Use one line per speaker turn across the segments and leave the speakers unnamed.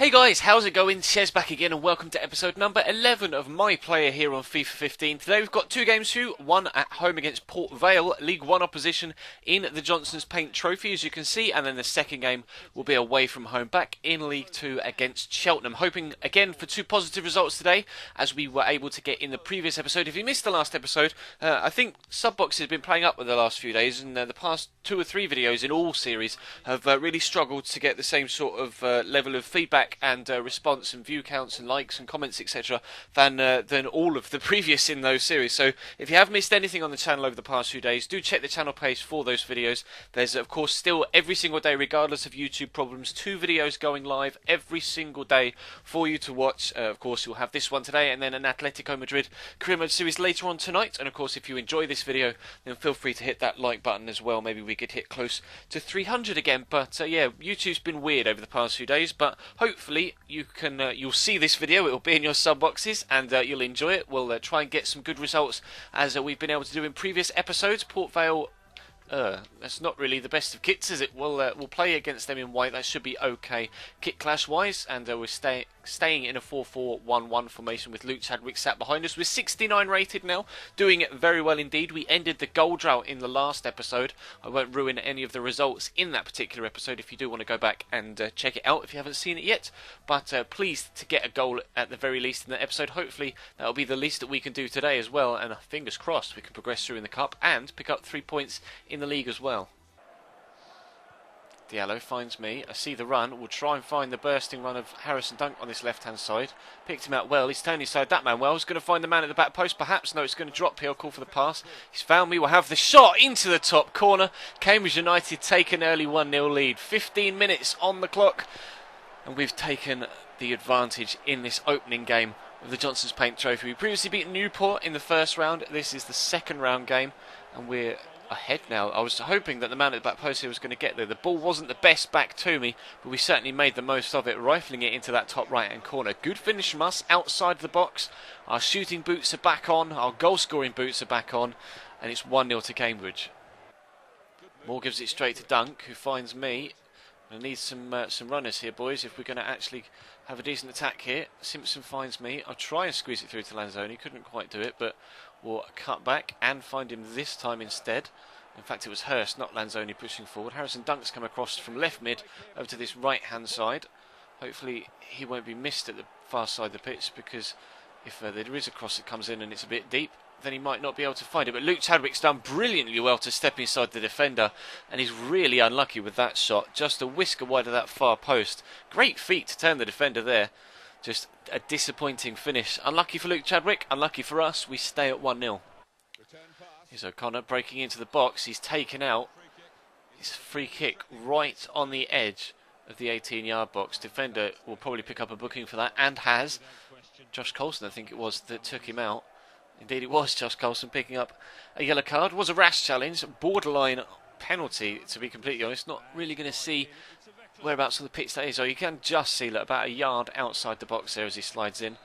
Hey guys, how's it going? Shez back again and welcome to episode number 11 of My Player here on FIFA 15. Today we've got two games to, one at home against Port Vale, League 1 opposition in the Johnson's Paint Trophy as you can see, and then the second game will be away from home back in League 2 against Cheltenham. Hoping again for two positive results today as we were able to get in the previous episode. If you missed the last episode, I think Subbox has been playing up with the last few days, and the past 2 or 3 videos in all series have really struggled to get the same sort of level of feedback and response and view counts and likes and comments etc. than all of the previous in those series. So if you have missed anything on the channel over the past few days, do check the channel page for those videos. There's of course still every single day, regardless of YouTube problems, 2 videos going live every single day for you to watch. Of course you'll have this one today and then an Atletico Madrid career mode series later on tonight. And of course if you enjoy this video then feel free to hit that like button as well. Maybe we could hit close to 300 again. But yeah, YouTube's been weird over the past few days, but hopefully you'll see this video. It will be in your sub boxes and you'll enjoy it. We'll try and get some good results as we've been able to do in previous episodes. Port Vale, that's not really the best of kits, is it? We'll play against them in white. That should be okay kit clash wise, and we're staying in a 4-4-1-1 formation with Luke Chadwick sat behind us. We're 69 rated now, doing it very well indeed. We ended the goal drought in the last episode. I won't ruin any of the results in that particular episode if you do want to go back and check it out if you haven't seen it yet. But pleased to get a goal at the very least in the episode. Hopefully that'll be the least that we can do today as well, and fingers crossed we can progress through in the cup and pick up 3 points in the league as well. Diallo finds me. I see the run. We'll try and find the bursting run of Harrison Dunk on this left-hand side. Picked him out well. He's turning inside that man well. He's going to find the man at the back post. Perhaps. No, it's going to drop here. I'll call for the pass. He's found me. We'll have the shot into the top corner. Cambridge United take an early 1-0 lead. 15 minutes on the clock. And we've taken the advantage in this opening game of the Johnson's Paint Trophy. We previously beat Newport in the first round. This is the second round game. And we're ahead now. I was hoping that the man at the back post here was going to get there. The ball wasn't the best back to me, but we certainly made the most of it, rifling it into that top right hand corner. Good finish from us outside the box. Our shooting boots are back on, our goal scoring boots are back on, and it's 1-0 to Cambridge. Moore gives it straight to Dunk, who finds me. I need some runners here, boys, if we're going to actually have a decent attack here. Simpson finds me. I'll try and squeeze it through to Lanzoni. Couldn't quite do it, but we'll cut back and find him this time instead. In fact, it was Hurst, not Lanzoni, pushing forward. Harrison Dunk's come across from left mid over to this right-hand side. Hopefully he won't be missed at the far side of the pitch, because if there is a cross that comes in and it's a bit deep, then he might not be able to find it. But Luke Chadwick's done brilliantly well to step inside the defender, and he's really unlucky with that shot. Just a whisker wide of that far post. Great feat to turn the defender there. Just a disappointing finish. Unlucky for Luke Chadwick, unlucky for us. We stay at 1-0. Here's O'Connor breaking into the box. He's taken out his free kick right on the edge of the 18-yard box. Defender will probably pick up a booking for that, and has. Josh Coulson, I think it was, that took him out. Indeed it was Josh Coulson picking up a yellow card. It was a rash challenge, borderline penalty to be completely honest. Not really going to see whereabouts on the pitch that is. Oh, you can just see that about a yard outside the box there as he slides in.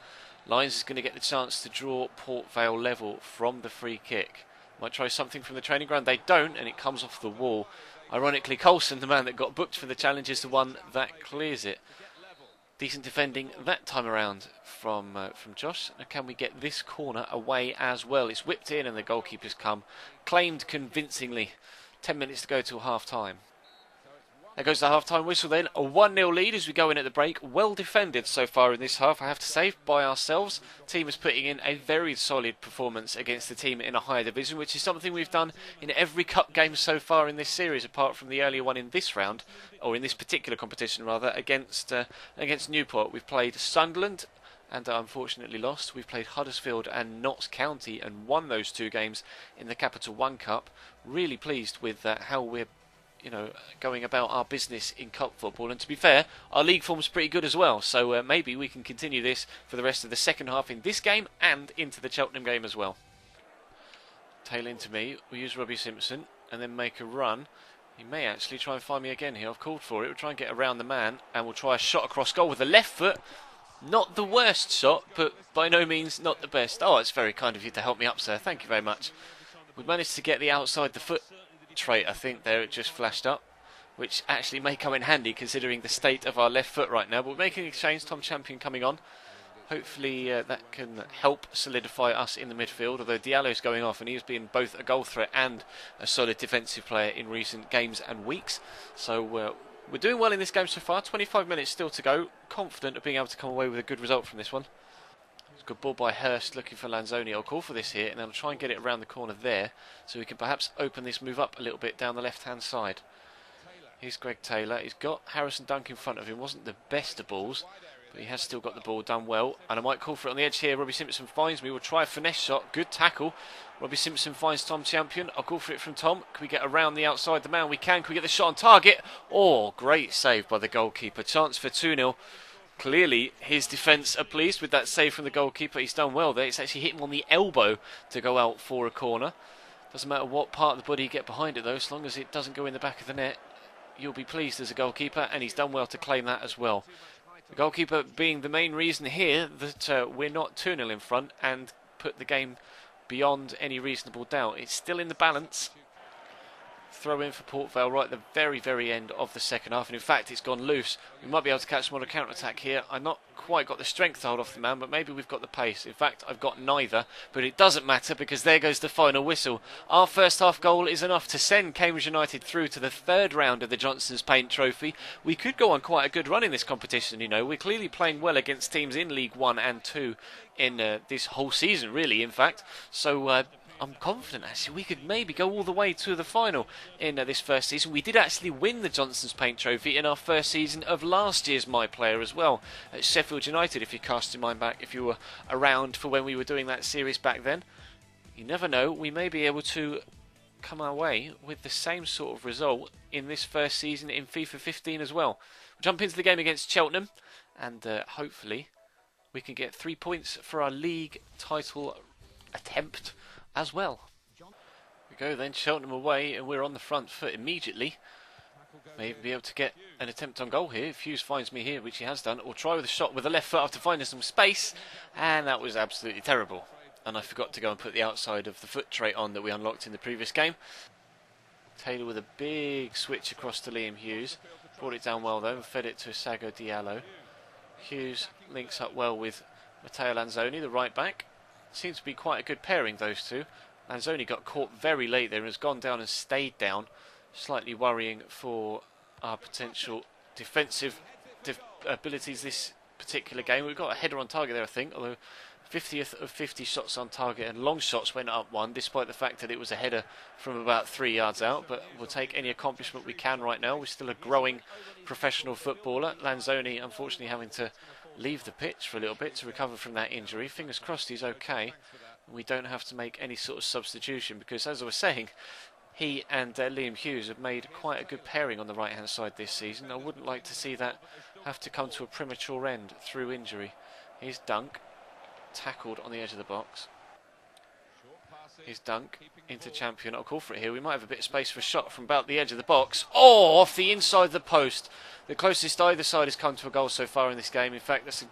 Lyons is going to get the chance to draw Port Vale level from the free kick. Might try something from the training ground. They don't, and it comes off the wall. Ironically, Coulson, the man that got booked for the challenge, is the one that clears it. Decent defending that time around from Josh. And can we get this corner away as well? It's whipped in and the goalkeeper's come. Claimed convincingly. 10 minutes to go till half time. There goes the half-time whistle then. A 1-0 lead as we go in at the break. Well defended so far in this half, I have to say, by ourselves. Team is putting in a very solid performance against the team in a higher division, which is something we've done in every cup game so far in this series, apart from the earlier one in this round, or in this particular competition rather, against Newport. We've played Sunderland and unfortunately lost. We've played Huddersfield and Notts County and won those 2 games in the Capital One Cup. Really pleased with how we're going about our business in cup football. And to be fair, our league form's pretty good as well, so maybe we can continue this for the rest of the second half in this game and into the Cheltenham game as well. Tail into me, we'll use Robbie Simpson and then make a run. He may actually try and find me again here. I've called for it. We'll try and get around the man and we'll try a shot across goal with the left foot. Not the worst shot, but by no means not the best. Oh, it's very kind of you to help me up, sir. Thank you very much. We've managed to get the outside the foot trait, I think, there. It just flashed up. which actually may come in handy considering the state of our left foot right now. But we're making an exchange. Tom Champion coming on. Hopefully that can help solidify us in the midfield, although Diallo's going off and he's been both a goal threat and a solid defensive player in recent games and weeks. So we're doing well in this game so far. 25 minutes still to go. Confident of being able to come away with a good result from this one. It's a good ball by Hurst looking for Lanzoni. I'll call for this here and then I'll try and get it around the corner there so we can perhaps open this move up a little bit down the left hand side. Here's Greg Taylor. He's got Harrison Dunk in front of him. Wasn't the best of balls, but he has still got the ball, done well. And I might call for it on the edge here. Robbie Simpson finds me. We'll try a finesse shot. Good tackle. Robbie Simpson finds Tom Champion. I'll call for it from Tom. Can we get around the outside the man? We can. Can we get the shot on target? Oh, great save by the goalkeeper. Chance for 2-0. Clearly, his defence are pleased with that save from the goalkeeper. He's done well there. It's actually hit him on the elbow to go out for a corner. Doesn't matter what part of the body you get behind it, though, as long as it doesn't go in the back of the net. You'll be pleased as a goalkeeper, and he's done well to claim that as well. The goalkeeper being the main reason here that we're not 2-0 in front and put the game beyond any reasonable doubt. It's still in the balance. Throw in for Port Vale right at the very, very end of the second half. And in fact, it's gone loose. We might be able to catch them on a counter-attack here. I've not quite got the strength to hold off the man, but maybe we've got the pace. In fact, I've got neither. But it doesn't matter because there goes the final whistle. Our first half goal is enough to send Cambridge United through to the third round of the Johnson's Paint Trophy. We could go on quite a good run in this competition, you know. We're clearly playing well against teams in League 1 and 2 in this whole season, really, in fact. So I'm confident, actually, we could maybe go all the way to the final in this first season. We did actually win the Johnson's Paint Trophy in our first season of last year's My Player as well, at Sheffield United, if you cast your mind back, if you were around for when we were doing that series back then. You never know, we may be able to come our way with the same sort of result in this first season in FIFA 15 as well. We'll jump into the game against Cheltenham, and hopefully we can get 3 points for our league title attempt as well. We go then, Cheltenham away, and we're on the front foot immediately. Maybe be able to get an attempt on goal here if Hughes finds me here, which he has done, or try with a shot with the left foot after finding some space, and that was absolutely terrible. And I forgot to go and put the outside of the foot trait on that we unlocked in the previous game. Taylor with a big switch across to Liam Hughes. Brought it down well though and fed it to Sago Diallo. Hughes links up well with Matteo Lanzoni, the right back. Seems to be quite a good pairing, those two. Lanzoni got caught very late there and has gone down and stayed down. Slightly worrying for our potential defensive abilities this particular game. We've got a header on target there, I think, although 50th of 50 shots on target and long shots went up one, despite the fact that it was a header from about 3 yards out. But we'll take any accomplishment we can right now. We're still a growing professional footballer. Lanzoni, unfortunately, having to leave the pitch for a little bit to recover from that injury. Fingers crossed he's okay. We don't have to make any sort of substitution because, as I was saying, he and Liam Hughes have made quite a good pairing on the right hand side this season. I wouldn't like to see that have to come to a premature end through injury. Here's Dunk, tackled on the edge of the box. Here's Dunk into Champion. I'll call for it here. We might have a bit of space for a shot from about the edge of the box. Oh, off the inside of the post. The closest either side has come to a goal so far in this game. In fact, that's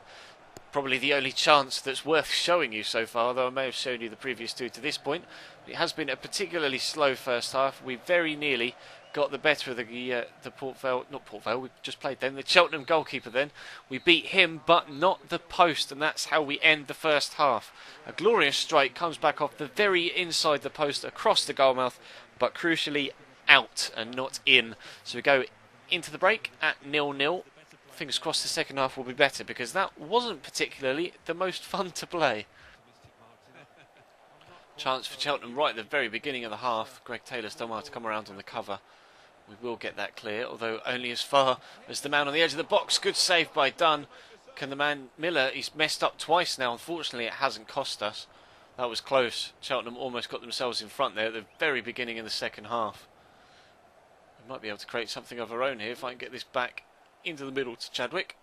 probably the only chance that's worth showing you so far, though I may have shown you the previous two to this point. It has been a particularly slow first half. We very nearly got the better of the Port Vale, not Port Vale, we just played them, the Cheltenham goalkeeper then. We beat him, but not the post, and that's how we end the first half. A glorious strike comes back off the very inside the post across the goalmouth, but crucially out and not in. So we go into the break at 0-0. Fingers crossed the second half will be better, because that wasn't particularly the most fun to play. Chance for Cheltenham right at the very beginning of the half. Greg Taylor's done well to come around on the cover. We will get that clear, although only as far as the man on the edge of the box. Good save by Dunn. Can the man Miller, he's messed up twice now. Unfortunately, it hasn't cost us. That was close. Cheltenham almost got themselves in front there at the very beginning of the second half. We might be able to create something of our own here if I can get this back into the middle to Chadwick.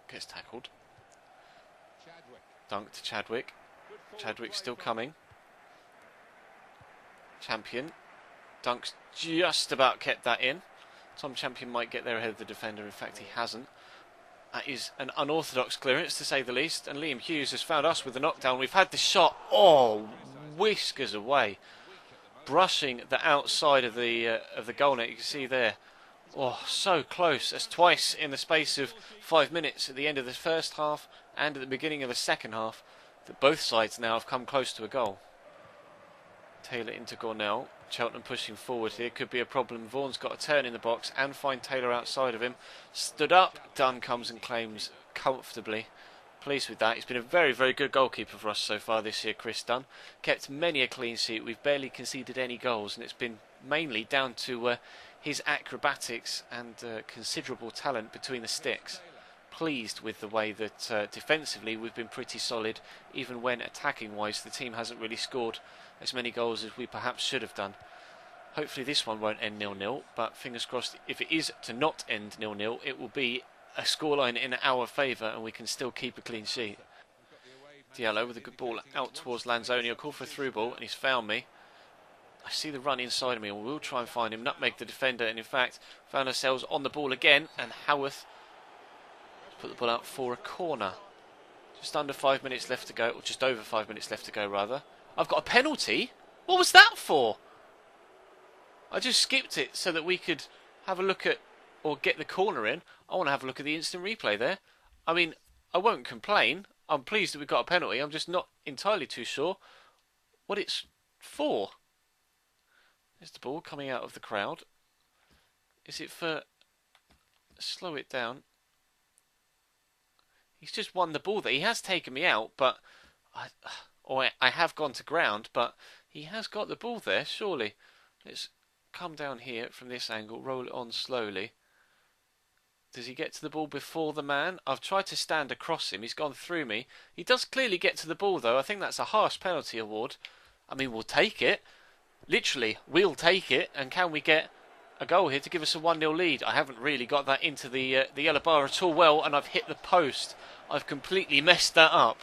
Gets tackled. Dunk to Chadwick. Chadwick's still coming. Champion. Dunk's just about kept that in. Tom Champion might get there ahead of the defender. In fact, he hasn't. That is an unorthodox clearance, to say the least. And Liam Hughes has found us with the knockdown. We've had the shot. Oh, whiskers away. Brushing the outside of the goal net. You can see there. Oh, so close. That's twice in the space of 5 minutes at the end of the first half and at the beginning of the second half that both sides now have come close to a goal. Taylor into Gornell. Cheltenham pushing forward here. Could be a problem. Vaughan's got to turn in the box and find Taylor outside of him. Stood up. Dunn comes and claims comfortably. Pleased with that. He's been a very, very good goalkeeper for us so far this year, Chris Dunn. Kept many a clean sheet. We've barely conceded any goals, and it's been mainly down to his acrobatics and considerable talent between the sticks. Pleased with the way that defensively we've been pretty solid, even when attacking wise the team hasn't really scored as many goals as we perhaps should have done. Hopefully this one won't end 0-0, but fingers crossed, if it is to not end 0-0, it will be a scoreline in our favour and we can still keep a clean sheet. Diallo with a good ball out towards Lanzoni. A call for a through ball, and he's found me. I see the run inside of me, and we'll try and find him, nutmeg the defender, and in fact found ourselves on the ball again, and Howarth put the ball out for a corner. Just under 5 minutes left to go, or just over 5 minutes left to go rather. I've got a penalty? What was that for? I just skipped it so that we could have a look at, or get the corner in. I want to have a look at the instant replay there. I mean, I won't complain. I'm pleased that we got a penalty. I'm just not entirely too sure what it's for. There's the ball coming out of the crowd. Is it for... slow it down. He's just won the ball there. He has taken me out, but... I have gone to ground, but he has got the ball there, surely. Let's come down here from this angle, roll it on slowly. Does he get to the ball before the man? I've tried to stand across him. He's gone through me. He does clearly get to the ball, though. I think that's a harsh penalty award. I mean, we'll take it. Literally, we'll take it. And can we get a goal here to give us a 1-0 lead? I haven't really got that into the yellow bar at all well, and I've hit the post. I've completely messed that up.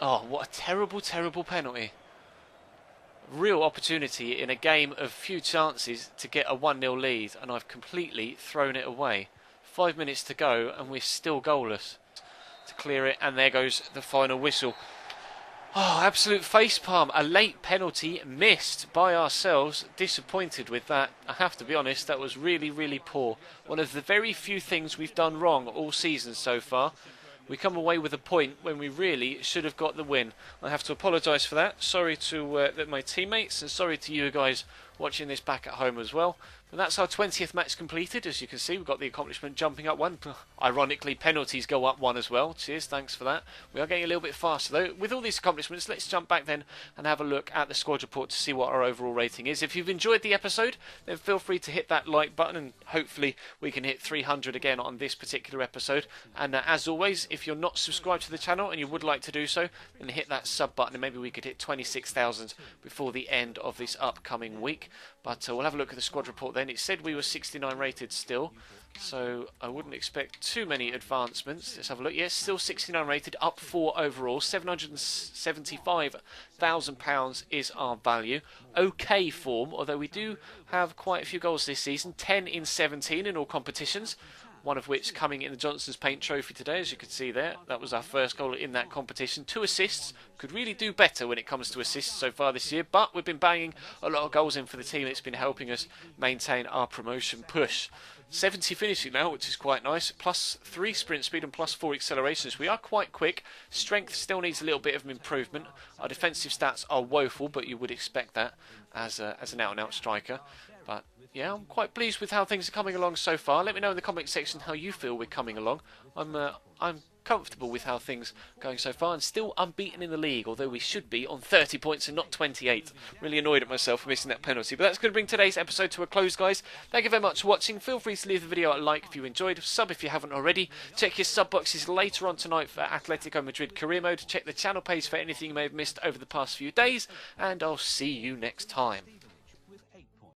Oh, what a terrible, terrible penalty. Real opportunity in a game of few chances to get a 1-0 lead, and I've completely thrown it away. 5 minutes to go, and we're still goalless. To clear it, and there goes the final whistle. Oh, absolute facepalm. A late penalty missed by ourselves. Disappointed with that. I have to be honest, that was really, really poor. One of the very few things we've done wrong all season so far. We come away with a point when we really should have got the win. I have to apologise for that. Sorry to my teammates, and sorry to you guys watching this back at home as well. But that's our 20th match completed. As you can see, we've got the accomplishment jumping up one. Ironically, penalties go up one as well. Cheers, thanks for that. We are getting a little bit faster though. With all these accomplishments, let's jump back then and have a look at the squad report to see what our overall rating is. If you've enjoyed the episode, then feel free to hit that like button, and hopefully we can hit 300 again on this particular episode. And as always, if you're not subscribed to the channel and you would like to do so, then hit that sub button, and maybe we could hit 26,000 before the end of this upcoming week. But we'll have a look at the squad report then. It said we were 69 rated still, so I wouldn't expect too many advancements. Let's have a look. Yes, still 69 rated, up 4 overall. £775,000 is our value. Okay form, although we do have quite a few goals this season. 10 in 17 in all competitions. One of which coming in the Johnson's Paint Trophy today, as you can see there. That was our first goal in that competition. 2 assists. Could really do better when it comes to assists so far this year, but we've been banging a lot of goals in for the team. It's been helping us maintain our promotion push. 70 finishing now, which is quite nice. Plus 3 sprint speed and plus 4 accelerations. We are quite quick. Strength still needs a little bit of improvement. Our defensive stats are woeful, but you would expect that as an out-and-out striker. But yeah, I'm quite pleased with how things are coming along so far. Let me know in the comment section how you feel we're coming along. I'm comfortable with how things are going so far, and still unbeaten in the league, although we should be on 30 points and not 28. Really annoyed at myself for missing that penalty. But that's going to bring today's episode to a close, guys. Thank you very much for watching. Feel free to leave the video a like if you enjoyed. Sub if you haven't already. Check your sub boxes later on tonight for Atletico Madrid career mode. Check the channel page for anything you may have missed over the past few days, and I'll see you next time.